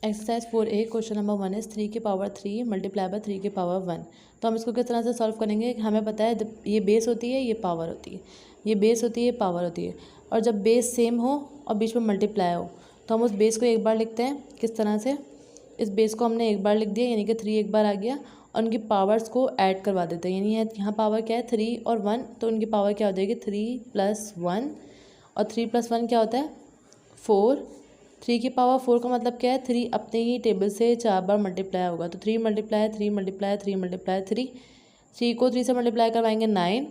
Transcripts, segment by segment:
Exercise 4A question number 1 is 3 की power 3 multiply by 3 की power 1। तो हम इसको किस तरह से सॉल्व करेंगे। हमें पता है जब ये बेस होती है ये पावर होती है, ये बेस होती है ये पावर होती है, और जब बेस सेम हो और बीच में मल्टीप्लाई हो तो हम उस बेस को एक बार लिखते हैं। किस तरह से, इस बेस को हमने एक बार लिख दिया यानी कि 3 एक बार आ गया, और उनकी पावर्स को ऐड करवा देते हैं। यानी यहाँ पावर क्या है 3 और 1, तो उनकी पावर क्या हो जाएगी 3 + 1, और 3 + 1 क्या होता है 4। 3 की पावर 4 का मतलब क्या है 3 अपने ही टेबल से 4 बार मल्टीप्लाई होगा, तो 3 × 3 × 3 × 3 3 को 3 से मल्टीप्लाई करवाएंगे 9,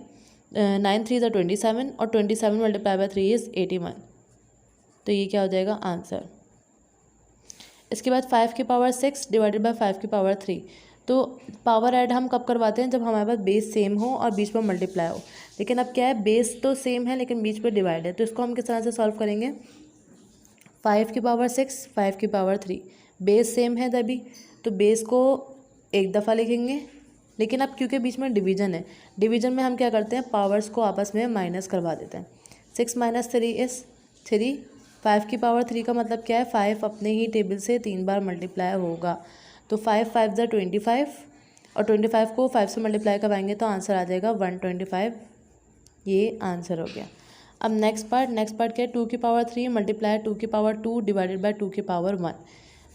9 3 = 27, और 27 × 3 इज़ 81। तो ये क्या हो जाएगा आंसर। इसके बाद 5 की पावर 6 डिवाइडेड बाय 5 की पावर 3। तो पावर ऐड हम कब करवाते हैं, जब हमारे पास बेस सेम हो और बीच में मल्टीप्लाई हो। लेकिन अब क्या है, बेस तो सेम है लेकिन बीच में डिवाइड है, तो इसको हम किस तरह से सॉल्व करेंगे। 5 की पावर 6 5 की पावर 3, बेस सेम है तभी, तो बेस को एक दफ़ा लिखेंगे। लेकिन अब क्योंकि बीच में डिवीजन है, डिवीजन में हम क्या करते हैं पावर्स को आपस में माइनस करवा देते हैं। 6 - 3 इज़ 3। 5 की पावर 3 का मतलब क्या है 5 अपने ही टेबल से 3 बार मल्टीप्लाई होगा, तो 5 5 = 25, और 25 को 5 से मल्टीप्लाई करवाएंगे तो आंसर आ जाएगा 125। ये आंसर हो गया। अब नेक्स्ट पार्ट क्या है 2 की पावर 3 मल्टीप्लाई 2 की पावर 2 डिवाइडेड बाय 2 की पावर 1।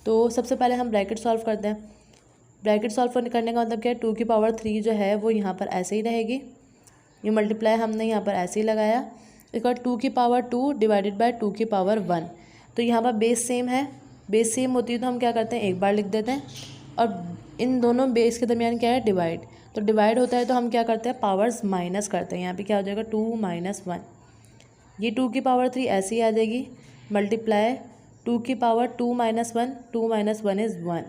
तो सबसे पहले हम ब्रैकेट सॉल्व करते हैं। ब्रैकेट सॉल्व करने का मतलब क्या है 2 की पावर 3 जो है वो यहाँ पर ऐसे ही रहेगी, ये मल्टीप्लाई हमने यहाँ पर ऐसे ही लगाया। इसके बाद 2 की पावर 2 डिवाइडेड बाय 2 की पावर 1। तो यहाँ पर बेस सेम है, बेस सेम होती है तो हम क्या करते हैं एक बार लिख देते हैं, और इन दोनों बेस के दरमियान क्या है डिवाइड, तो डिवाइड होता है तो हम क्या करते हैं पावर्स माइनस करते हैं। यहाँ पे क्या हो जाएगा 2 - 1, ये 2 की पावर 3 ऐसे ही आ जाएगी, मल्टीप्लाई 2 की पावर 2 - 1, 2 - 1 इज़ 1।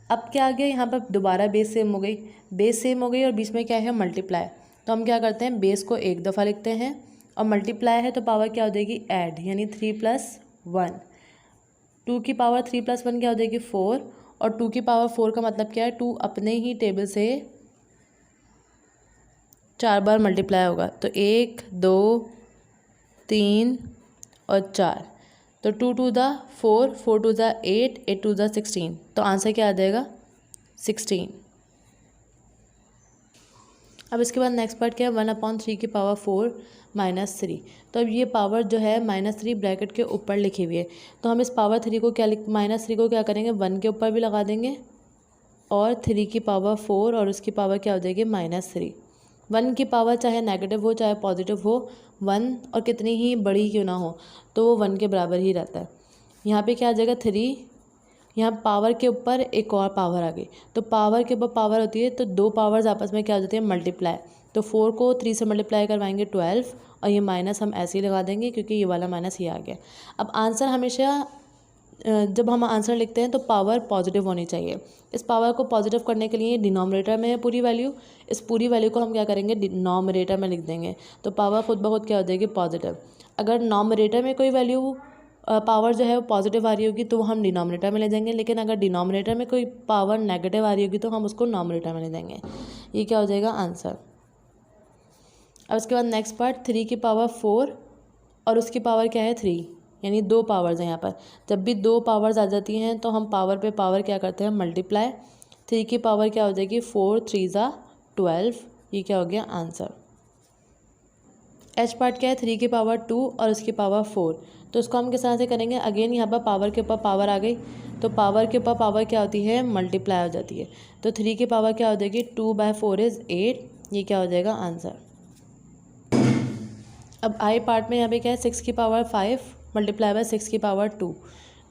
अब क्या आ गया यहाँ पर दोबारा बेस सेम हो गई, बेस सेम हो गई और बीच में क्या है मल्टीप्लाई, तो हम क्या करते हैं बेस को एक दफ़ा लिखते हैं, और मल्टीप्लाई है तो पावर क्या हो जाएगी ऐड, यानी 3 + 1। 2 की पावर 3 + 1 क्या हो जाएगी 4, और 2 की पावर 4 का मतलब क्या है 2 अपने ही टेबल से 4 बार मल्टीप्लाई होगा, तो 1 2 3 और 4, तो 2 2 ज़ा 4, 4 2 ज़ा 8, 8 2 ज़ा 16, तो आंसर क्या आ जाएगा 16। अब इसके बाद नेक्स्ट पार्ट क्या है 1/3 की पावर 4 - 3। तो अब ये पावर जो है -3 ब्रैकेट के ऊपर लिखी हुई है, तो हम इस पावर 3 को क्या -3 को क्या करेंगे 1 के ऊपर भी लगा देंगे, और 3 की पावर 4 और उसकी पावर क्या हो जाएगी -3। 1 की पावर चाहे नेगेटिव हो चाहे पॉजिटिव हो, 1 और कितनी ही बड़ी क्यों ना हो तो वो 1 के बराबर ही रहता है। यहाँ पे क्या आ जाएगा 3, यहाँ पावर के ऊपर एक और पावर आ गई, तो पावर के ऊपर पावर होती है तो दो पावर्स आपस में क्या हो जाती है मल्टीप्लाई, तो 4 को 3 से मल्टीप्लाई करवाएंगे 12, और ये माइनस हम ऐसे ही लगा देंगे क्योंकि ये वाला माइनस ये आ गया। अब आंसर हमेशा जब हम आंसर लिखते हैं तो पावर पॉजिटिव होनी चाहिए। इस पावर को पॉजिटिव करने के लिए डिनोमिनेटर में है पूरी वैल्यू, इस पूरी वैल्यू को हम क्या करेंगे डिनोमिनेटर में लिख देंगे, तो पावर खुद ब खुद क्या हो जाएगी पॉजिटिव। अगर नॉमिनेटर में कोई वैल्यू पावर जो है वो पॉजिटिव आ रही होगी तो वो हम डिनोमिनेटर में ले जाएंगे, लेकिन अगर डिनोमिनेटर में कोई पावर नेगेटिव आ रही होगी तो हम उसको नॉमिनेटर में ले जाएंगे। ये क्या हो जाएगा आंसर। अब उसके बाद नेक्स्ट पार्ट 3 की पावर 4 और उसकी पावर क्या है 3, यानी दो पावर्स हैं यहाँ पर। जब भी दो पावर्स आ जाती हैं तो हम पावर पे पावर क्या करते हैं मल्टीप्लाई। 3 की पावर क्या हो जाएगी 4 3 ज़ा 12, ये क्या हो गया आंसर। एच पार्ट क्या है 3 की पावर 2 और उसकी पावर 4, तो उसको हम किस तरह से करेंगे। अगेन यहाँ पर पावर के ऊपर पावर आ गई, तो पावर के ऊपर पावर क्या होती है मल्टीप्लाई हो जाती है, तो 3 की पावर क्या हो जाएगी 2/4 इज़ 8, ये क्या हो जाएगा आंसर। अब आई पार्ट में यहाँ पे क्या है 6 की पावर 5 मल्टीप्लाई बाय 6 की पावर 2,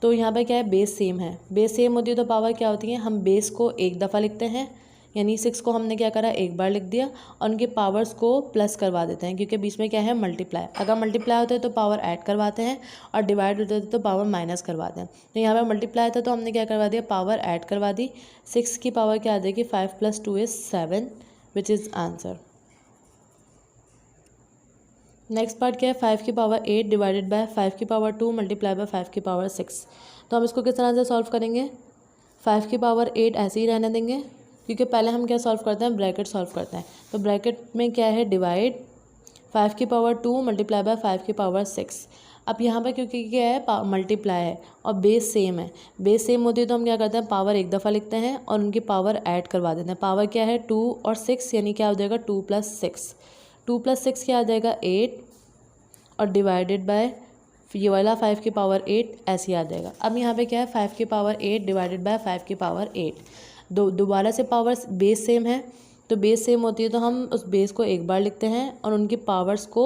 तो यहाँ पे क्या है बेस सेम है, बेस सेम होती है तो पावर क्या होती है हम बेस को एक दफ़ा लिखते हैं, यानी 6 को हमने क्या करा एक बार लिख दिया, और उनके पावर्स को प्लस करवा देते हैं क्योंकि बीच में क्या है मल्टीप्लाई। अगर मल्टीप्लाई होता है तो पावर ऐड करवाते हैं, और डिवाइड होते हैं तो पावर माइनस करवाते हैं। तो यहाँ पर मल्टीप्लाई था तो हमने क्या करवा दिया पावर ऐड करवा दी। 6 की पावर क्या आ जाएगी 5 + 2 is 7, which is answer. Next part क्या है 5 की पावर 8 डिवाइडेड बाय 5 की पावर 2 मल्टीप्लाई बाय 5 की पावर 6। तो हम इसको किस तरह से सॉल्व करेंगे। 5 की पावर 8 ऐसे ही रहने देंगे क्योंकि पहले हम क्या सॉल्व करते हैं ब्रैकेट सॉल्व करते हैं, तो ब्रैकेट में क्या है डिवाइड 5 की पावर 2 मल्टीप्लाई बाय 5 की पावर 6। अब यहाँ पे क्योंकि क्या है मल्टीप्लाई है और बेस सेम है, बेस सेम होती है तो हम क्या करते हैं पावर एक दफ़ा लिखते हैं और उनकी पावर ऐड करवा देते हैं। पावर क्या है 2 और 6 यानी क्या हो जाएगा 2 + 6, 2 + 6 क्या आ जाएगा 8 और डिवाइडेड बाय ये वाला 5 की पावर 8 ऐसे ही आ जाएगा। अब यहाँ पे क्या है 5 की पावर 8 डिवाइडेड बाय 5 की पावर 8, दोबारा से पावर बेस सेम है तो बेस सेम होती है तो हम उस बेस को एक बार लिखते हैं और उनकी पावर्स को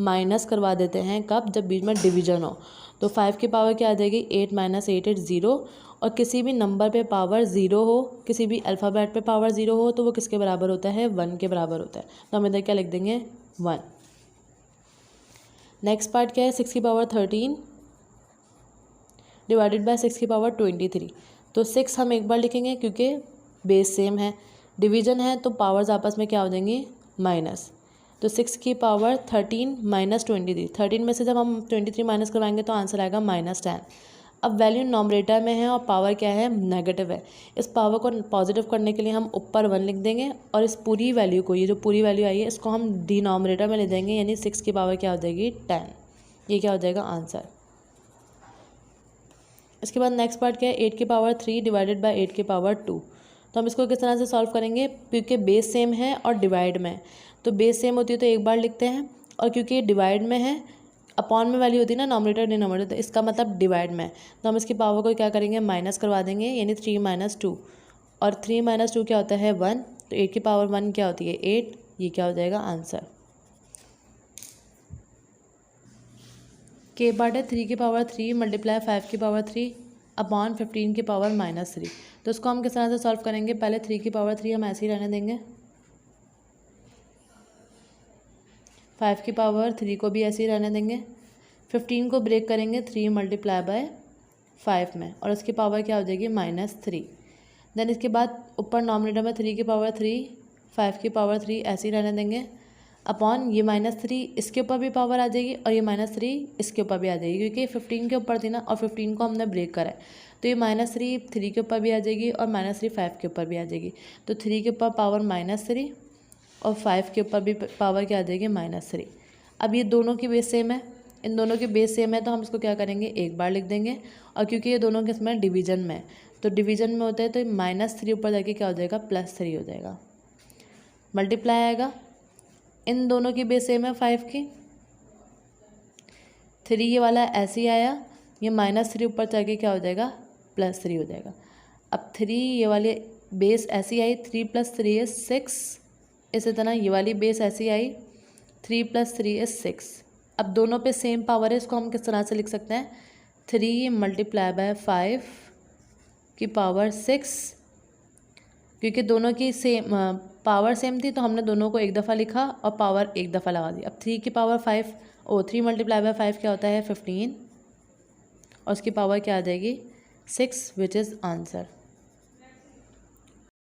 माइनस करवा देते हैं। कब? जब बीच में डिवीजन हो। तो 5 की पावर क्या आ जाएगी 8 - 8 = 0 और किसी भी नंबर पे पावर 0 हो, किसी भी अल्फ़ाबेट पे पावर 0 हो तो वो किसके बराबर होता है 1 के बराबर होता है। तो हम इधर क्या लिख देंगे 1। नेक्स्ट पार्ट क्या है 6 की पावर 13 डिवाइडेड बाय 6 की पावर 23। तो 6 हम एक बार लिखेंगे क्योंकि बेस सेम है, डिवीजन है तो पावर्स आपस में क्या हो जाएंगी माइनस। तो 6 की पावर 13 - 23, 13 में से जब हम 23 माइनस करवाएंगे तो आंसर आएगा -10। अब वैल्यू नॉमरेटर में है और पावर क्या है नेगेटिव है, इस पावर को पॉजिटिव करने के लिए हम ऊपर 1 लिख देंगे और इस पूरी वैल्यू को, ये जो पूरी वैल्यू आई है इसको हम डिनोमिनेटर में ले देंगे, यानी 6 की पावर क्या हो जाएगी 10। ये क्या हो जाएगा आंसर। इसके बाद नेक्स्ट पार्ट क्या है 8 की पावर 3 डिवाइडेड बाय 8 की पावर 2। तो हम इसको किस तरह से सॉल्व करेंगे, क्योंकि बेस सेम है और डिवाइड में, तो बेस सेम होती है तो एक बार लिखते हैं और क्योंकि डिवाइड में है अपॉन में वैल्यू होती है ना नॉमिनेटर डिनोमिनेटर, तो इसका मतलब डिवाइड में, तो हम इसकी पावर को क्या करेंगे माइनस करवा देंगे, यानी 3 - 2 और 3 - 2 क्या होता है 1, तो 8 की पावर 1 क्या होती है 8। ये क्या हो जाएगा आंसर। के पार्ट है 3 की पावर 3 मल्टीप्लाई 5 की पावर 3 अपॉन 15 की पावर -3। तो इसको हम किस तरह से सॉल्व करेंगे, पहले 3 की पावर 3 हम ऐसे ही रहने देंगे, 5 की पावर 3 को भी ऐसे ही रहने देंगे, 15 को ब्रेक करेंगे 3 मल्टीप्लाई बाय 5 में और उसकी पावर क्या हो जाएगी -3। देन इसके बाद ऊपर नॉमिनेटर में 3 की पावर 3 5 की पावर 3 ऐसे ही रहने देंगे अपॉन ये -3 इसके ऊपर भी पावर आ जाएगी और ये -3 इसके ऊपर भी आ जाएगी, क्योंकि 15 के ऊपर थी ना और 15 को हमने ब्रेक करा है, तो ये -3 3 के ऊपर भी आ जाएगी और -3 5 के ऊपर भी आ जाएगी। तो 3 के ऊपर पावर -3 और 5 के ऊपर भी पावर क्या आ जाएगी -3। अब ये दोनों की बेस सेम है, इन दोनों की बेस सेम है तो हम इसको क्या करेंगे एक बार लिख देंगे और क्योंकि ये दोनों किसमें डिवीजन में, तो डिवीजन में होता है तो -3 ऊपर जाके क्या हो जाएगा +3 हो जाएगा। मल्टीप्लाई आएगा, इन दोनों की बेस सेम है 5 की, 3 ये वाला ऐसे ही आया, ये -3 ऊपर जाके क्या हो जाएगा +3 हो जाएगा। अब 3 ये वाली बेस ऐसी आई 3 + 3 = 6, इसी तरह ये वाली बेस ऐसी आई 3 + 3 = 6। अब दोनों पे सेम पावर है, इसको हम किस तरह से लिख सकते हैं 3 मल्टीप्लाई बाय 5 की पावर 6, क्योंकि दोनों की सेम पावर सेम थी तो हमने दोनों को एक दफ़ा लिखा और पावर एक दफ़ा लगा दी। अब 3 की पावर 5 3 मल्टीप्लाई बाय 5 क्या होता है 15 और उसकी पावर क्या आ जाएगी 6 विच इज़ आंसर।